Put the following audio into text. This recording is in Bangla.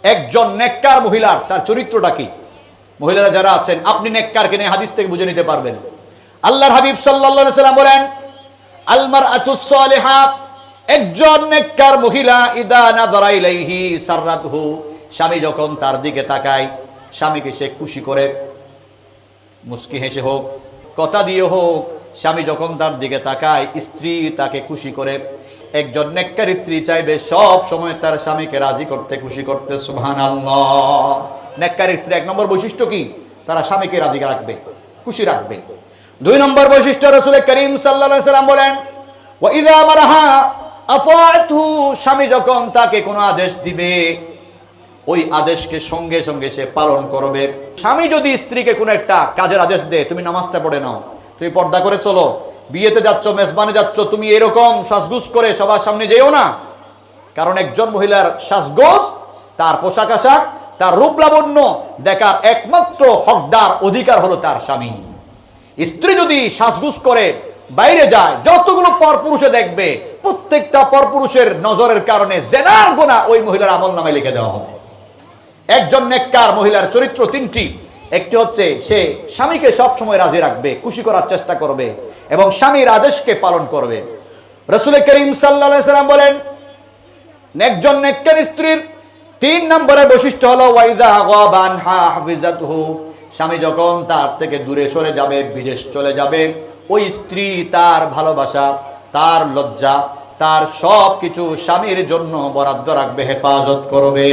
একজন নেককার মহিলার তার চরিত্রটা কি? মহিলারা যারা আছেন, আপনি নেককারকে নিয়ে হাদিস থেকে বুঝে নিতে পারবেন। আল্লাহর হাবিব সাল্লাল্লাহু আলাইহি সাল্লাম বলেন, আল মারআতুস সালিহা, একজন নেককার মহিলা, ইদা নাযারা ইলাইহি সাররাতহু, স্বামী যখন তার দিকে তাকায়, স্বামীকে সে খুশি করে, মুস্কি হেসে হোক, কথা দিয়ে হোক, স্বামী যখন তার দিকে তাকায়, স্ত্রী তাকে খুশি করে। একজন নেককার স্ত্রী চাইবে সব সময় তার স্বামীকে রাজি করতে, খুশি করতে। সুবহানাল্লাহ। নেককার স্ত্রী এক নম্বর বৈশিষ্ট্য কি? তারা স্বামীকে রাজি রাখবে, খুশি রাখবে। দুই নম্বর বৈশিষ্ট্য, রাসূল করিম সাল্লাল্লাহু আলাইহি সাল্লাম বলেন, ওয়া ইযা মারাহা আতাআতহু, স্বামী যখন তাকে কোনো আদেশ দিবে, ওই আদেশকে সঙ্গে সঙ্গে সে পালন করবে। স্বামী যদি স্ত্রীকে কোনো একটা কাজের আদেশ দেয়, তুমি নামাজটা পড়ে নাও, তুমি পর্দা করে চলো, বিয়েতে যাচ্ছ, মেজবানে যাচ্ছ, তুমি এরকম সাজগুজ করে সবার সামনে যেও না। কারণ একজন মহিলার সাজগোজ, তার পোশাক আশাক, তার রূপ লাবণ্য দেখার একমাত্র হকদার অধিকার হলো তার স্বামী। স্ত্রী যদি সাজগুজ করে বাইরে যায়, যতগুলো পরপুরুষে দেখবে, প্রত্যেকটা পরপুরুষের নজরের কারণে জেনার গুনাহ ওই মহিলার আমলনামায় লিখে দেওয়া হবে। একজন নেককার মহিলার চরিত্র তিনটি। একটি হচ্ছে সে স্বামীকে সব সময় রাজি রাখবে, খুশি করার চেষ্টা করবে এবং স্বামীর আদেশকে পালন করবে। রাসূল করিম সাল্লাল্লাহু আলাইহি সাল্লাম বলেন, একজন নেককার স্ত্রীর 3 নম্বরের বৈশিষ্ট্য হলো ওয়াইদা গাবান হাফিজাতহু, স্বামী যখন তার থেকে দূরে সরে যাবে, বিদেশ চলে যাবে, ওই স্ত্রী তার ভালোবাসা, তার লজ্জা, তার সব কিছু স্বামীর জন্য বরাদ্দ রাখবে, হেফাজত করবে।